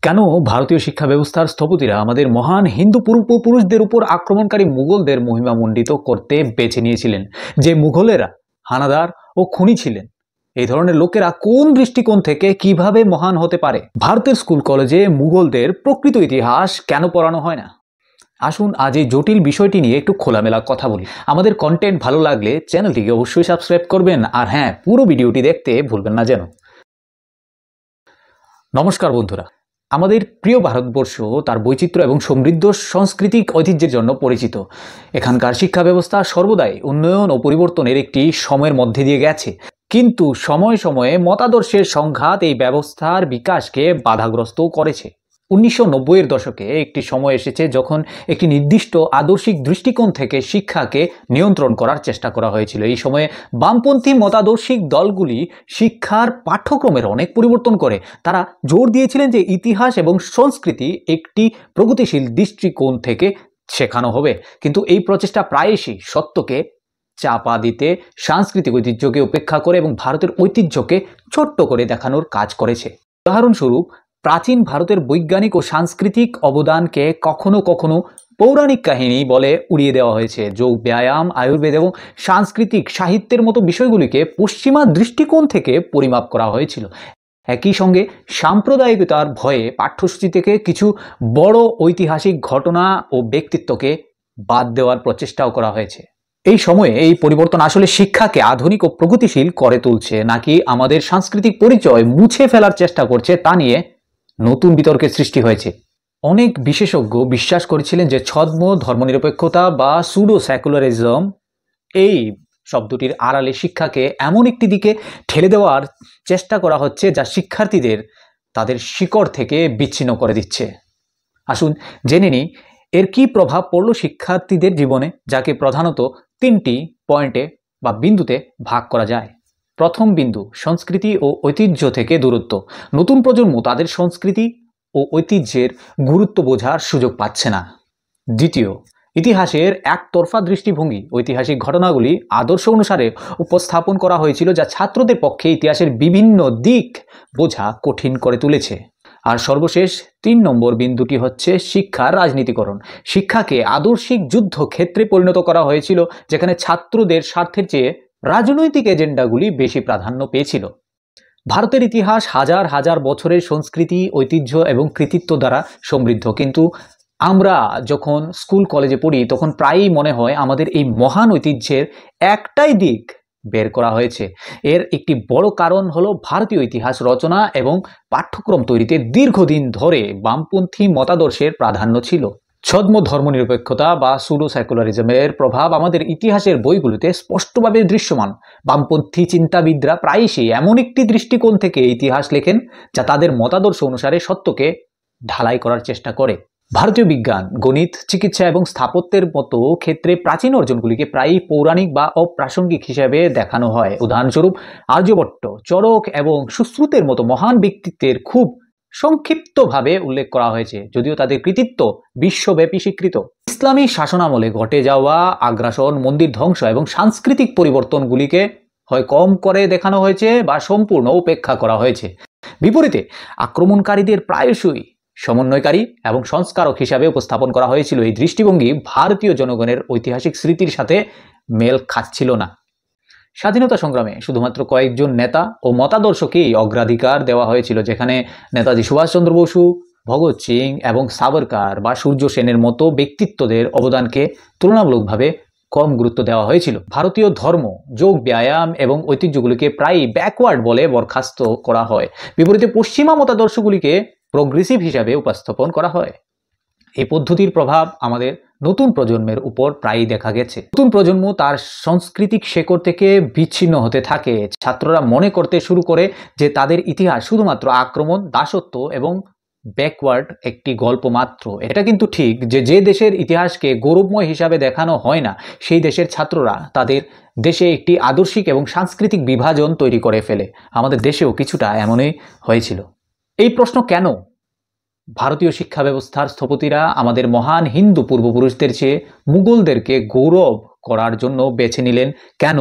কেন ভারতীয় শিক্ষা ব্যবস্থার স্থপতিরা আমাদের মহান হিন্দু পূর্বপুরুষদের উপর আক্রমণকারী মুঘলদের মহিমামণ্ডিত করতে বেছে নিয়েছিলেন? যে মুঘলেরা হানাদার ও খুনি ছিলেন, এই ধরনের লোকেরা কোন দৃষ্টিকোণ থেকে কিভাবে মহান হতে পারে? ভারতের স্কুল কলেজে মুঘলদের প্রকৃত ইতিহাস কেন পড়ানো হয় না? আসুন আজ এই জটিল বিষয়টি নিয়ে একটু খোলামেলা কথা বলি। আমাদের কন্টেন্ট ভালো লাগলে চ্যানেলটিকে অবশ্যই সাবস্ক্রাইব করবেন, আর হ্যাঁ, পুরো ভিডিওটি দেখতে ভুলবেন না যেন। নমস্কার বন্ধুরা, আমাদের প্রিয় ভারতবর্ষ তার বৈচিত্র্য এবং সমৃদ্ধ সাংস্কৃতিক ঐতিহ্যের জন্য পরিচিত। এখানকার শিক্ষা ব্যবস্থা সর্বদাই উন্নয়ন ও পরিবর্তনের একটি সময়ের মধ্যে দিয়ে গেছে, কিন্তু সময়ে সময়ে মতাদর্শের সংঘাত এই ব্যবস্থার বিকাশকে বাধাগ্রস্ত করেছে। 1990-এর দশকে একটি সময় এসেছে যখন একটি নির্দিষ্ট আদর্শিক দৃষ্টিকোণ থেকে শিক্ষাকে নিয়ন্ত্রণ করার চেষ্টা করা হয়েছিল। এই সময়ে বামপন্থী মতাদর্শিক দলগুলি শিক্ষার পাঠ্যক্রমের অনেক পরিবর্তন করে। তারা জোর দিয়েছিলেন যে ইতিহাস এবং সংস্কৃতি একটি প্রগতিশীল দৃষ্টিকোণ থেকে শেখানো হবে, কিন্তু এই প্রচেষ্টা প্রায়শই সত্যকে চাপা দিতে, সাংস্কৃতিক ঐতিহ্যকে উপেক্ষা করে এবং ভারতের ঐতিহ্যকে ছোট্ট করে দেখানোর কাজ করেছে। উদাহরণস্বরূপ, প্রাচীন ভারতের বৈজ্ঞানিক ও সাংস্কৃতিক অবদানকে কখনো কখনো পৌরাণিক কাহিনী বলে উড়িয়ে দেওয়া হয়েছে। যোগ, ব্যায়াম, আয়ুর্বেদ এবং সাংস্কৃতিক সাহিত্যের মতো বিষয়গুলিকে পশ্চিমা দৃষ্টিকোণ থেকে পরিমাপ করা হয়েছিল। একই সঙ্গে সাম্প্রদায়িকতার ভয়ে পাঠ্যসূচি থেকে কিছু বড় ঐতিহাসিক ঘটনা ও ব্যক্তিত্বকে বাদ দেওয়ার প্রচেষ্টাও করা হয়েছে। এই সময়ে এই পরিবর্তন আসলে শিক্ষাকে আধুনিক ও প্রগতিশীল করে তুলছে, নাকি আমাদের সাংস্কৃতিক পরিচয় মুছে ফেলার চেষ্টা করছে, তা নিয়ে নতুন বিতর্কের সৃষ্টি হয়েছে। অনেক বিশেষজ্ঞ বিশ্বাস করেছিলেন যে ছদ্ম ধর্মনিরপেক্ষতা বা সুডো সেকুলারিজম এই শব্দটির আড়ালে শিক্ষাকে এমন একটি দিকে ঠেলে দেওয়ার চেষ্টা করা হচ্ছে যা শিক্ষার্থীদের তাদের শিকড় থেকে বিচ্ছিন্ন করে দিচ্ছে। আসুন জেনে নিই এর কি প্রভাব পড়ল শিক্ষার্থীদের জীবনে, যাকে প্রধানত 3টি পয়েন্টে বা বিন্দুতে ভাগ করা যায়। প্রথম বিন্দু, সংস্কৃতি ও ঐতিহ্য থেকে দূরত্ব। নতুন প্রজন্ম তাদের সংস্কৃতি ও ঐতিহ্যের গুরুত্ব বোঝার সুযোগ পাচ্ছে না। দ্বিতীয়, ইতিহাসের একতরফা দৃষ্টিভঙ্গি। ঐতিহাসিক ঘটনাগুলি আদর্শ অনুসারে উপস্থাপন করা হয়েছিল, যা ছাত্রদের পক্ষে ইতিহাসের বিভিন্ন দিক বোঝা কঠিন করে তুলেছে। আর সর্বশেষ 3 নম্বর বিন্দুটি হচ্ছে শিক্ষার রাজনীতিকরণ। শিক্ষাকে আদর্শিক যুদ্ধ ক্ষেত্রে পরিণত করা হয়েছিল, যেখানে ছাত্রদের স্বার্থের চেয়ে রাজনৈতিক এজেন্ডাগুলি বেশি প্রাধান্য পেয়েছিল। ভারতের ইতিহাস হাজার হাজার বছরের সংস্কৃতি, ঐতিহ্য এবং কৃতিত্ব দ্বারা সমৃদ্ধ, কিন্তু আমরা যখন স্কুল কলেজে পড়ি তখন প্রায়ই মনে হয় আমাদের এই মহান ঐতিহ্যের একটাই দিক বের করা হয়েছে। এর একটি বড় কারণ হলো ভারতীয় ইতিহাস রচনা এবং পাঠ্যক্রম তৈরিতে দীর্ঘদিন ধরে বামপন্থী মতাদর্শের প্রাধান্য ছিল। ছদ্ম ধর্মনিরপেক্ষতা বা সুডো সেকুলারিজমের প্রভাব আমাদের ইতিহাসের বইগুলোতে স্পষ্টভাবে দৃশ্যমান। বামপন্থী চিন্তাবিদরা প্রায়শই এমন একটি দৃষ্টিকোণ থেকে ইতিহাস লেখেন যা তাদের মতাদর্শ অনুসারে সত্যকে ঢালাই করার চেষ্টা করে। ভারতীয় বিজ্ঞান, গণিত, চিকিৎসা এবং স্থাপত্যের মতো ক্ষেত্রে প্রাচীন অর্জনগুলিকে প্রায়ই পৌরাণিক বা অপ্রাসঙ্গিক হিসেবে দেখানো হয়। উদাহরণস্বরূপ, আর্যভট্ট, চরক এবং সুশ্রুতের মতো মহান ব্যক্তিত্বের খুব সংক্ষিপ্তভাবে উল্লেখ করা হয়েছে, যদিও তাদের কৃতিত্ব বিশ্বব্যাপী স্বীকৃত। ইসলামী শাসনামলে ঘটে যাওয়া আগ্রাসন, মন্দির ধ্বংস এবং সাংস্কৃতিক পরিবর্তনগুলিকে হয় কম করে দেখানো হয়েছে বা সম্পূর্ণ উপেক্ষা করা হয়েছে। বিপরীতে আক্রমণকারীদের প্রায়শই সমন্বয়কারী এবং সংস্কারক হিসাবে উপস্থাপন করা হয়েছিল। এই দৃষ্টিভঙ্গি ভারতীয় জনগণের ঐতিহাসিক স্মৃতির সাথে মেল খাচ্ছিল না। স্বাধীনতা সংগ্রামে শুধুমাত্র কয়েকজন নেতা ও মতাদর্শকেই অগ্রাধিকার দেওয়া হয়েছিল, যেখানে নেতাজি সুভাষচন্দ্র বসু, ভগৎ সিং এবং সাবরকার বা সূর্য সেনের মতো ব্যক্তিত্বদের অবদানকে তুলনামূলকভাবে কম গুরুত্ব দেওয়া হয়েছিল। ভারতীয় ধর্ম, যোগ, ব্যায়াম এবং ঐতিহ্যগুলিকে প্রায়ই ব্যাকওয়ার্ড বলে বরখাস্ত করা হয়। বিপরীতে পশ্চিমা মতাদর্শগুলিকে প্রোগ্রেসিভ হিসাবে উপস্থাপন করা হয়। এই পদ্ধতির প্রভাব আমাদের নতুন প্রজন্মের উপর প্রায়ই দেখা গেছে। নতুন প্রজন্ম তার সাংস্কৃতিক শেকড় থেকে বিচ্ছিন্ন হতে থাকে। ছাত্ররা মনে করতে শুরু করে যে তাদের ইতিহাস শুধুমাত্র আক্রমণ, দাসত্ব এবং ব্যাকওয়ার্ড একটি গল্প মাত্র। এটা কিন্তু ঠিক যে যে দেশের ইতিহাসকে গৌরবময় হিসাবে দেখানো হয় না, সেই দেশের ছাত্ররা তাদের দেশে একটি আদর্শিক এবং সাংস্কৃতিক বিভাজন তৈরি করে ফেলে। আমাদের দেশেও কিছুটা এমনই হয়েছিল। এই প্রশ্ন কেন ভারতীয় শিক্ষা ব্যবস্থার স্থপতিরা আমাদের মহান হিন্দু পূর্বপুরুষদের চেয়ে মুঘলদেরকে গৌরব করার জন্য বেছে নিলেন, কেন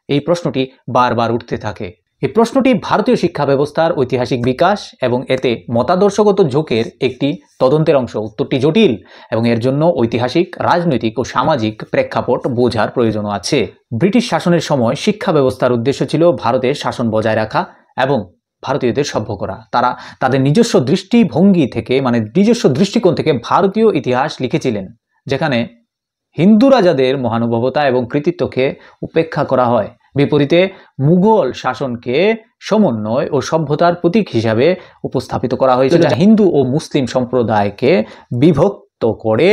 এই প্রশ্নটি বারবার উঠতে থাকে। এই প্রশ্নটি ভারতীয় শিক্ষা ব্যবস্থার ঐতিহাসিক বিকাশ এবং এতে মতাদর্শগত ঝোঁকের একটি তদন্তের অংশ। উত্তরটি জটিল এবং এর জন্য ঐতিহাসিক, রাজনৈতিক ও সামাজিক প্রেক্ষাপট বোঝার প্রয়োজন আছে। ব্রিটিশ শাসনের সময় শিক্ষা ব্যবস্থার উদ্দেশ্য ছিল ভারতের শাসন বজায় রাখা এবং ভারতীয়দের সভ্য করা। তারা তাদের নিজস্ব দৃষ্টিভঙ্গি থেকে নিজস্ব দৃষ্টিকোণ থেকে ভারতীয় ইতিহাস লিখেছিলেন, যেখানে হিন্দু রাজাদের মহানুভবতা এবং কৃতিত্বকে উপেক্ষা করা হয়। বিপরীতে মুঘল শাসনকে সমন্বয় ও সভ্যতার প্রতীক হিসাবে উপস্থাপিত করা হয়েছিল, যা হিন্দু ও মুসলিম সম্প্রদায়কে বিভক্ত করে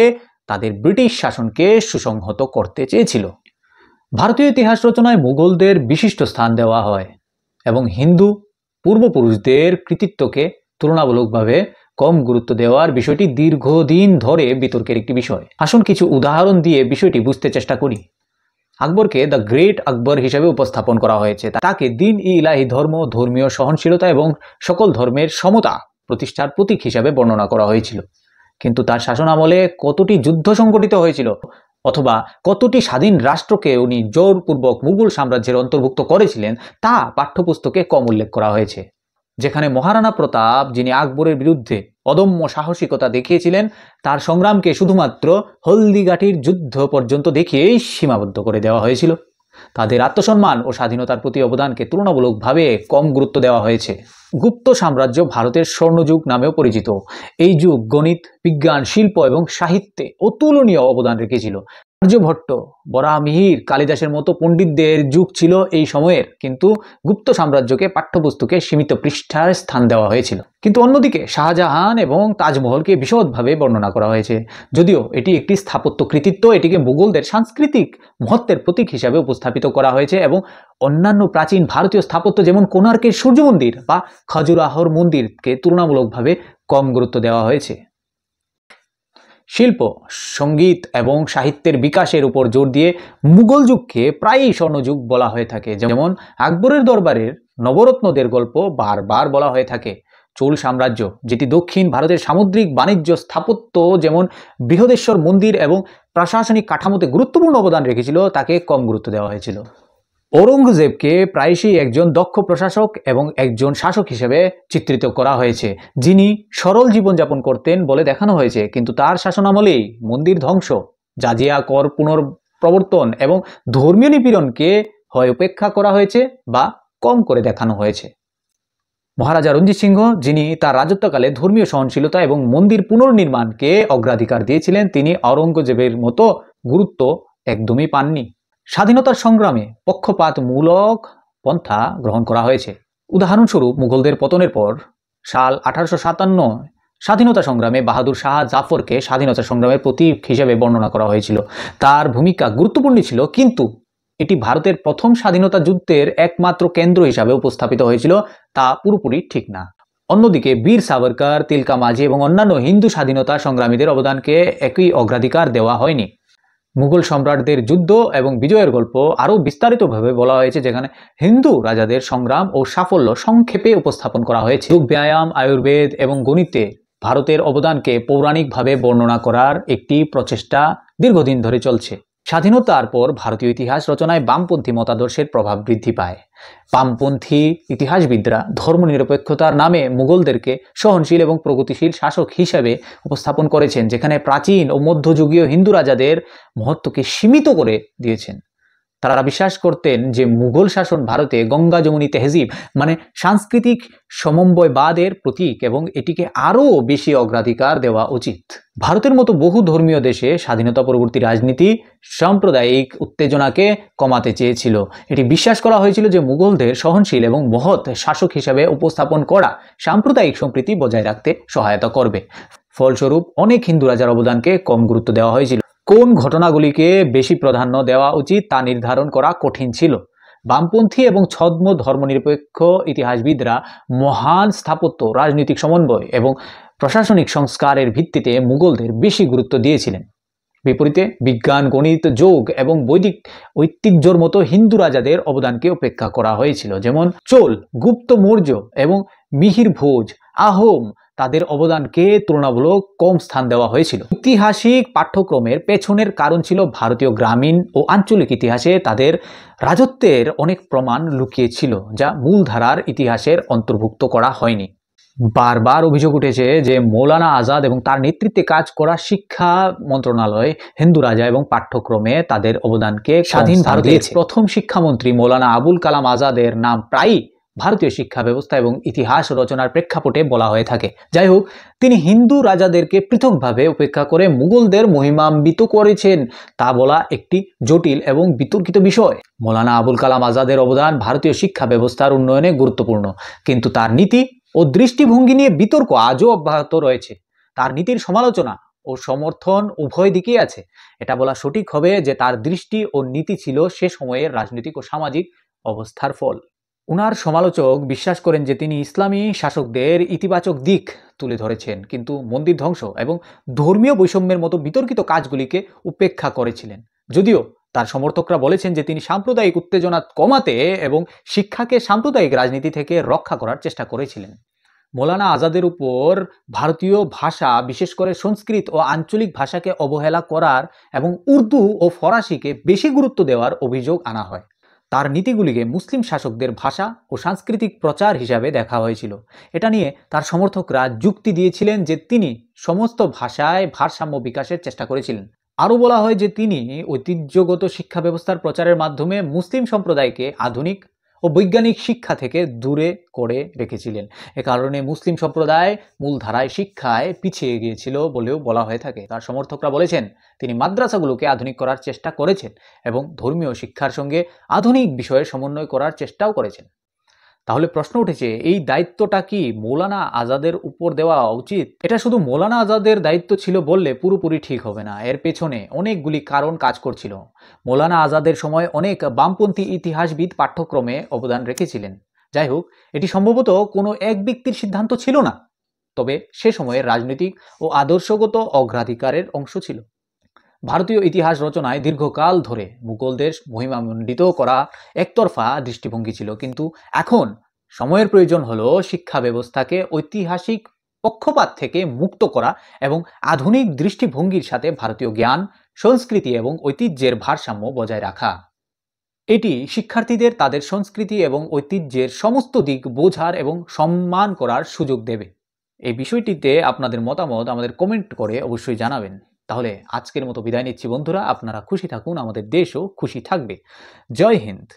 তাদের ব্রিটিশ শাসনকে সুসংহত করতে চেয়েছিল। ভারতীয় ইতিহাস রচনায় মুঘলদের বিশিষ্ট স্থান দেওয়া হয় এবং হিন্দু পূর্বপুরুষদের কৃতিত্বকে তুলনামূলকভাবে কম গুরুত্ব দেওয়ার বিষয়টি দীর্ঘদিন ধরে বিতর্কের একটি বিষয়। আসুন কিছু উদাহরণ দিয়ে বিষয়টি বুঝতে চেষ্টা করি। আকবরকে দ্য গ্রেট আকবর হিসেবে উপস্থাপন করা হয়েছে। তাকে দিন-ই-ইলাহি ধর্ম, ধর্মীয় সহনশীলতা এবং সকল ধর্মের সমতা প্রতিষ্ঠার প্রতীক হিসাবে বর্ণনা করা হয়েছিল। কিন্তু তার শাসন আমলে কতটি যুদ্ধ সংঘটিত হয়েছিল অথবা কতটি স্বাধীন রাষ্ট্রকে উনি জোরপূর্বক মুঘল সাম্রাজ্যের অন্তর্ভুক্ত করেছিলেন তা পাঠ্যপুস্তকে কম উল্লেখ করা হয়েছে। যেখানে মহারানা প্রতাপ, যিনি আকবরের বিরুদ্ধে অদম্য সাহসিকতা দেখিয়েছিলেন, তার সংগ্রামকে শুধুমাত্র হলদিঘাটির যুদ্ধ পর্যন্ত দেখিয়েই সীমাবদ্ধ করে দেওয়া হয়েছিল। তাদের আত্মসম্মান ও স্বাধীনতার প্রতি অবদানকে তুলনামূলকভাবে কম গুরুত্ব দেওয়া হয়েছে। গুপ্ত সাম্রাজ্য ভারতের স্বর্ণযুগ নামেও পরিচিত। এই যুগ গণিত, বিজ্ঞান, শিল্প এবং সাহিত্যে অতুলনীয় অবদান রেখেছিল। আর্যভট্ট, বরাহমিহির, কালিদাসের মতো পণ্ডিতদের যুগ ছিল এই সময়ের, কিন্তু গুপ্ত সাম্রাজ্যকে পাঠ্যপুস্তকে সীমিত পৃষ্ঠার স্থান দেওয়া হয়েছিল। কিন্তু অন্যদিকে শাহজাহান এবং তাজমহলকে বিশদভাবে বর্ণনা করা হয়েছে। যদিও এটি একটি স্থাপত্য কৃতিত্ব, এটিকে মুঘলদের সাংস্কৃতিক মহত্বের প্রতীক হিসাবে উপস্থাপিত করা হয়েছে এবং অন্যান্য প্রাচীন ভারতীয় স্থাপত্য যেমন কোণার্কের সূর্য মন্দির বা খাজুরাহোর মন্দিরকে তুলনামূলকভাবে কম গুরুত্ব দেওয়া হয়েছে। শিল্প, সঙ্গীত এবং সাহিত্যের বিকাশের উপর জোর দিয়ে মুঘল যুগকে প্রায়ই স্বর্ণযুগ বলা হয়ে থাকে। যেমন আকবরের দরবারের নবরত্নদের গল্প বারবার বলা হয়ে থাকে। চোল সাম্রাজ্য, যেটি দক্ষিণ ভারতের সামুদ্রিক বাণিজ্য, স্থাপত্য যেমন বৃহদেশ্বর মন্দির এবং প্রশাসনিক কাঠামোতে গুরুত্বপূর্ণ অবদান রেখেছিল, তাকে কম গুরুত্ব দেওয়া হয়েছিল। ঔরঙ্গজেবকে প্রায়শই একজন দক্ষ প্রশাসক এবং একজন শাসক হিসেবে চিত্রিত করা হয়েছে, যিনি সরল জীবনযাপন করতেন বলে দেখানো হয়েছে। কিন্তু তার শাসনামলেই মন্দির ধ্বংস, জাজিয়া কর পুনঃপ্রবর্তন এবং ধর্মীয় নিপীড়নকে হয় উপেক্ষা করা হয়েছে বা কম করে দেখানো হয়েছে। মহারাজা রঞ্জিত সিংহ, যিনি তার রাজত্বকালে ধর্মীয় সহনশীলতা এবং মন্দির পুনর্নির্মাণকে অগ্রাধিকার দিয়েছিলেন, তিনি ঔরঙ্গজেবের মতো গুরুত্ব একদমই পাননি। স্বাধীনতার সংগ্রামে পক্ষপাতমূলক পন্থা গ্রহণ করা হয়েছে। উদাহরণস্বরূপ, মুঘলদের পতনের পর সাল 1857 স্বাধীনতা সংগ্রামে বাহাদুর শাহ জাফরকে স্বাধীনতা সংগ্রামের প্রতীক হিসেবে বর্ণনা করা হয়েছিল। তার ভূমিকা গুরুত্বপূর্ণ ছিল, কিন্তু এটি ভারতের প্রথম স্বাধীনতা যুদ্ধের একমাত্র কেন্দ্র হিসাবে উপস্থাপিত হয়েছিল তা পুরোপুরি ঠিক না। অন্যদিকে বীর সাভারকর, তিলকা মাঝি এবং অন্যান্য হিন্দু স্বাধীনতা সংগ্রামীদের অবদানকে একই অগ্রাধিকার দেওয়া হয়নি। মুঘল সম্রাটদের যুদ্ধ এবং বিজয়ের গল্প আরও বিস্তারিতভাবে বলা হয়েছে, যেখানে হিন্দু রাজাদের সংগ্রাম ও সাফল্য সংক্ষেপে উপস্থাপন করা হয়েছে। যোগ ব্যায়াম, আয়ুর্বেদ এবং গণিতে ভারতের অবদানকে পৌরাণিকভাবে বর্ণনা করার একটি প্রচেষ্টা দীর্ঘদিন ধরে চলছে। স্বাধীনতার পর ভারতীয় ইতিহাস রচনায় বামপন্থী মতাদর্শের প্রভাব বৃদ্ধি পায়। বামপন্থী ইতিহাসবিদরা ধর্মনিরপেক্ষতার নামে মুঘলদেরকে সহনশীল এবং প্রগতিশীল শাসক হিসেবে উপস্থাপন করেছেন, যেখানে প্রাচীন ও মধ্যযুগীয় হিন্দু রাজাদের মহত্বকে সীমিত করে দিয়েছেন। তারা বিশ্বাস করতেন যে মুঘল শাসন ভারতে গঙ্গা যমুনী তেহজিব সাংস্কৃতিক সমন্বয়বাদের প্রতীক এবং এটিকে আরও বেশি অগ্রাধিকার দেওয়া উচিত। ভারতের মতো বহু ধর্মীয় দেশে স্বাধীনতা পরবর্তী রাজনীতি সাম্প্রদায়িক উত্তেজনাকে কমাতে চেয়েছিল। এটি বিশ্বাস করা হয়েছিল যে মুঘলদের সহনশীল এবং মহৎ শাসক হিসাবে উপস্থাপন করা সাম্প্রদায়িক সম্প্রীতি বজায় রাখতে সহায়তা করবে। ফলস্বরূপ অনেক হিন্দু রাজার অবদানকে কম গুরুত্ব দেওয়া হয়েছিল। কোন ঘটনাগুলিকে বেশি প্রাধান্য দেওয়া উচিত তা নির্ধারণ করা কঠিন ছিল। বামপন্থী এবং ছদ্ম ধর্মনিরপেক্ষ ইতিহাসবিদরা মহান স্থাপত্য, রাজনৈতিক সমন্বয় এবং প্রশাসনিক সংস্কারের ভিত্তিতে মুঘলদের বেশি গুরুত্ব দিয়েছিলেন। বিপরীতে বিজ্ঞান, গণিত, যোগ এবং বৈদিক ঐতিহ্যর মতো হিন্দু রাজাদের অবদানকে উপেক্ষা করা হয়েছিল। যেমন চোল, গুপ্ত, মৌর্য এবং মিহির ভোজ, আহোম তাদের অবদানকে তুলনামূলক কম স্থান দেওয়া হয়েছিল। ঐতিহাসিক পাঠ্যক্রমের পেছনের কারণ ছিল ভারতীয় গ্রামীণ ও আঞ্চলিক ইতিহাসে তাদের রাজত্বের অনেক প্রমাণ লুকিয়ে ছিল, যা মূলধারার ইতিহাসের অন্তর্ভুক্ত করা হয়নি। বারবার অভিযোগ উঠেছে যে মৌলানা আজাদ এবং তার নেতৃত্বে কাজ করা শিক্ষা মন্ত্রণালয়, হিন্দু রাজা এবং পাঠ্যক্রমে তাদের অবদানকে স্বাধীন ভারতের প্রথম শিক্ষামন্ত্রী মৌলানা আবুল কালাম আজাদের নাম প্রায়ই ভারতীয় শিক্ষা ব্যবস্থা এবং ইতিহাস রচনার প্রেক্ষাপটে বলা হয়ে থাকে। যাই হোক, তিনি হিন্দু রাজাদেরকে পৃথকভাবে উপেক্ষা করে মুঘলদের মহিমান্বিত করেছেন তা বলা একটি জটিল এবং বিতর্কিত বিষয়। মৌলানা আবুল কালাম আজাদের অবদান ভারতীয় শিক্ষা ব্যবস্থার উন্নয়নে গুরুত্বপূর্ণ, কিন্তু তার নীতি ও দৃষ্টিভঙ্গি নিয়ে বিতর্ক আজও অব্যাহত রয়েছে। তার নীতির সমালোচনা ও সমর্থন উভয় দিকেই আছে। এটা বলা সঠিক হবে যে তার দৃষ্টি ও নীতি ছিল সে সময়ের রাজনৈতিক ও সামাজিক অবস্থার ফল। উনার সমালোচক বিশ্বাস করেন যে তিনি ইসলামী শাসকদের ইতিবাচক দিক তুলে ধরেছেন, কিন্তু মন্দির ধ্বংস এবং ধর্মীয় বৈষম্যের মতো বিতর্কিত কাজগুলিকে উপেক্ষা করেছিলেন। যদিও তার সমর্থকরা বলেছেন যে তিনি সাম্প্রদায়িক উত্তেজনা কমাতে এবং শিক্ষাকে সাম্প্রদায়িক রাজনীতি থেকে রক্ষা করার চেষ্টা করেছিলেন। মৌলানা আজাদের উপর ভারতীয় ভাষা, বিশেষ করে সংস্কৃত ও আঞ্চলিক ভাষাকে অবহেলা করার এবং উর্দু ও ফরাসিকে বেশি গুরুত্ব দেওয়ার অভিযোগ আনা হয়। তার নীতিগুলিকে মুসলিম শাসকদের ভাষা ও সাংস্কৃতিক প্রচার হিসাবে দেখা হয়েছিল। এটা নিয়ে তার সমর্থকরা যুক্তি দিয়েছিলেন যে তিনি সমস্ত ভাষায় ভারসাম্য বিকাশের চেষ্টা করেছিলেন। আরও বলা হয় যে তিনি ঐতিহ্যগত শিক্ষা ব্যবস্থার প্রচারের মাধ্যমে মুসলিম সম্প্রদায়কে আধুনিক ও বৈজ্ঞানিক শিক্ষা থেকে দূরে করে রেখেছিলেন। এ কারণে মুসলিম সম্প্রদায় মূলধারায় শিক্ষায় পিছিয়ে গিয়েছিল বলেও বলা হয়ে থাকে। তার সমর্থকরা বলেছেন তিনি মাদ্রাসাগুলোকে আধুনিক করার চেষ্টা করেছেন এবং ধর্মীয় শিক্ষার সঙ্গে আধুনিক বিষয়ের সমন্বয় করার চেষ্টাও করেছেন। তাহলে প্রশ্ন উঠেছে, এই দায়িত্বটা কি মৌলানা আজাদের উপর দেওয়া উচিত? এটা শুধু মৌলানা আজাদের দায়িত্ব ছিল বললে পুরোপুরি ঠিক হবে না। এর পেছনে অনেকগুলি কারণ কাজ করছিল। মৌলানা আজাদের সময় অনেক বামপন্থী ইতিহাসবিদ পাঠ্যক্রমে অবদান রেখেছিলেন। যাই হোক, এটি সম্ভবত কোনো এক ব্যক্তির সিদ্ধান্ত ছিল না, তবে সে সময়ের রাজনৈতিক ও আদর্শগত অগ্রাধিকারের অংশ ছিল। ভারতীয় ইতিহাস রচনায় দীর্ঘকাল ধরে মুঘলদের মহিমামণ্ডিত করা একতরফা দৃষ্টিভঙ্গি ছিল, কিন্তু এখন সময়ের প্রয়োজন হলো শিক্ষা ব্যবস্থাকে ঐতিহাসিক পক্ষপাত থেকে মুক্ত করা এবং আধুনিক দৃষ্টিভঙ্গির সাথে ভারতীয় জ্ঞান, সংস্কৃতি এবং ঐতিহ্যের ভারসাম্য বজায় রাখা। এটি শিক্ষার্থীদের তাদের সংস্কৃতি এবং ঐতিহ্যের সমস্ত দিক বোঝার এবং সম্মান করার সুযোগ দেবে। এই বিষয়টিতে আপনাদের মতামত আমাদের কমেন্ট করে অবশ্যই জানাবেন। তাহলে আজকের মতো বিদায় নিচ্ছি বন্ধুরা। আপনারা খুশি থাকুন, আমাদের দেশও খুশি থাকবে। জয় হিন্দ।